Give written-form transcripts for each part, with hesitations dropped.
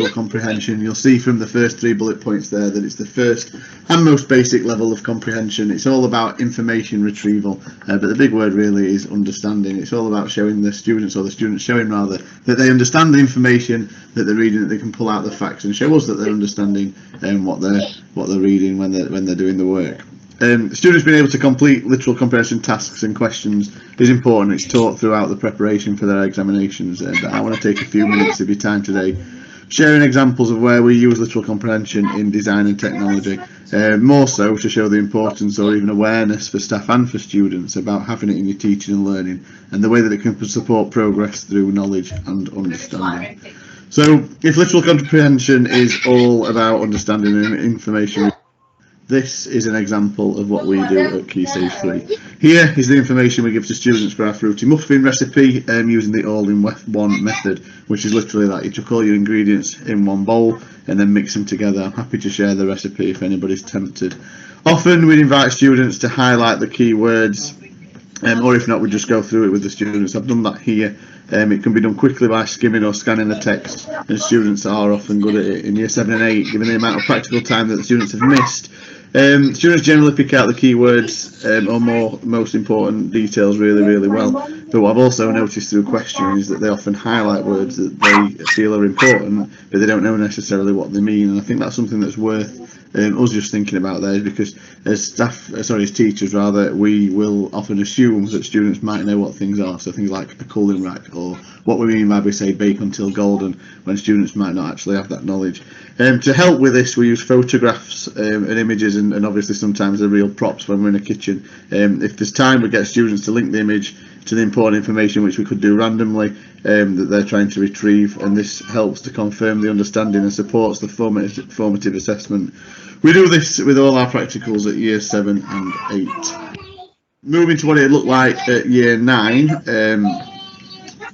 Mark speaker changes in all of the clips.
Speaker 1: literal comprehension, you'll see from the first 3 bullet points there that it's the first and most basic level of comprehension. It's all about information retrieval, but the big word really is understanding. It's all about showing the students, or the students showing rather, that they understand the information that they're reading, that they can pull out the facts and show us that they're understanding what they're reading when they're doing the work. Students being able to complete literal comprehension tasks and questions is important. It's taught throughout the preparation for their examinations, and I want to take a few minutes of your time today sharing examples of where we use literal comprehension in design and technology, more so to show the importance or even awareness for staff and for students about having it in your teaching and learning, and the way that it can support progress through knowledge and understanding. So if literal comprehension is all about understanding and information, this is an example of what we do at Key Stage 3. Here is the information we give to students for our fruity muffin recipe using the all-in-one method, which is literally that you chuck all your ingredients in one bowl and then mix them together. I'm happy to share the recipe if anybody's tempted. Often we invite students to highlight the key words, or if not, we just go through it with the students. I've done that here. It can be done quickly by skimming or scanning the text, and students are often good at it. In Year 7 and 8, given the amount of practical time that the students have missed, students generally pick out the keywords or most important details really well. But what I've also noticed through questioning is that they often highlight words that they feel are important, but they don't know necessarily what they mean. And I think that's something that's worth us just thinking about there, because as teachers rather, we will often assume that students might know what things are. So things like a cooling rack, or what we mean by we say bake until golden, when students might not actually have that knowledge. To help with this, we use photographs and images, and obviously sometimes they're real props when we're in a kitchen. If there's time, we get students to link the image to the important information, which we could do randomly, that they're trying to retrieve, and this helps to confirm the understanding and supports the formative assessment. We do this with all our practicals at Year 7 and 8. Moving to what it looked like at Year 9,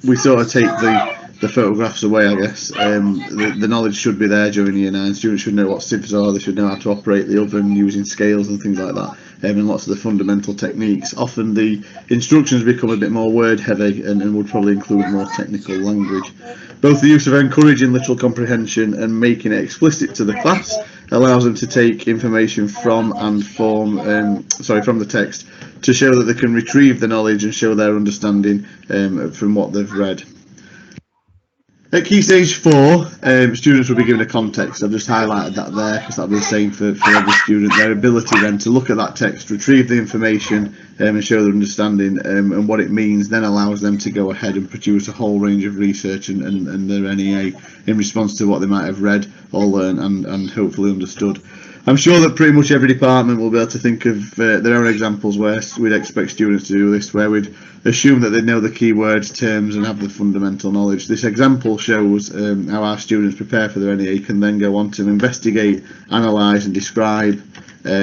Speaker 1: we sort of take the photographs away, I guess. The knowledge should be there during Year 9. Students should know what sieves are, they should know how to operate the oven using scales and things like that, and lots of the fundamental techniques. Often the instructions become a bit more word heavy and would probably include more technical language. Both the use of encouraging literal comprehension and making it explicit to the class allows them to take information from the text to show that they can retrieve the knowledge and show their understanding from what they've read. At Key Stage 4, students will be given a context. I've just highlighted that there because that'll be the same for every student. Their ability then to look at that text, retrieve the information and show their understanding and what it means, then allows them to go ahead and produce a whole range of research and their NEA in response to what they might have read or learned and hopefully understood. I'm sure that pretty much every department will be able to think of their own examples where we'd expect students to do this, where we'd assume that they know the keywords, terms and have the fundamental knowledge. This example shows how our students prepare for their NEA can then go on to investigate, analyse and describe what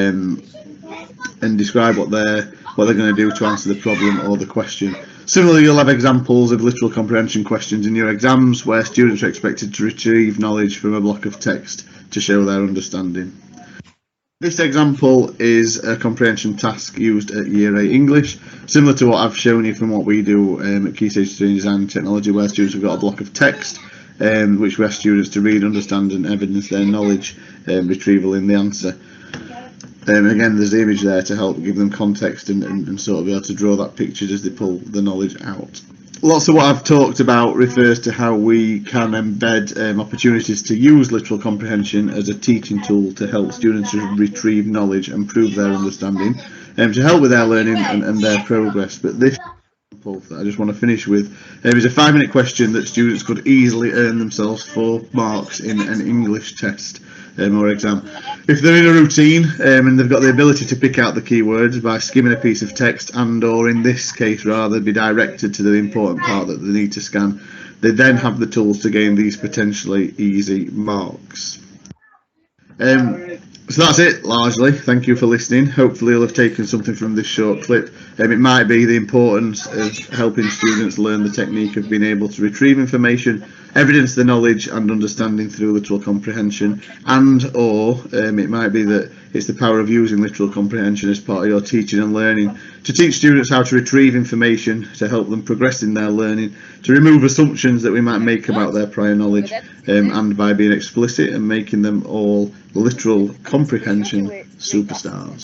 Speaker 1: they're going to do to answer the problem or the question. Similarly, you'll have examples of literal comprehension questions in your exams where students are expected to retrieve knowledge from a block of text to show their understanding. This example is a comprehension task used at Year 8 English, similar to what I've shown you from what we do at Key Stage 3 in Design and Technology, where students have got a block of text which we ask students to read, understand and evidence their knowledge retrieval in the answer. Again, there's the image there to help give them context and sort of be able to draw that picture as they pull the knowledge out. Lots of what I've talked about refers to how we can embed opportunities to use literal comprehension as a teaching tool to help students retrieve knowledge and prove their understanding, to help with their learning and their progress. But this example that I just want to finish with is a 5-minute question that students could easily earn themselves 4 marks in an English test or exam. If they're in a routine and they've got the ability to pick out the keywords by skimming a piece of text or in this case rather be directed to the important part that they need to scan, they then have the tools to gain these potentially easy marks. So that's it largely. Thank you for listening. Hopefully you'll have taken something from this short clip. It might be the importance of helping students learn the technique of being able to retrieve information evidence the knowledge and understanding through literal comprehension, and/or it might be that it's the power of using literal comprehension as part of your teaching and learning to teach students how to retrieve information to help them progress in their learning, to remove assumptions that we might make about their prior knowledge, and by being explicit and making them all literal comprehension superstars.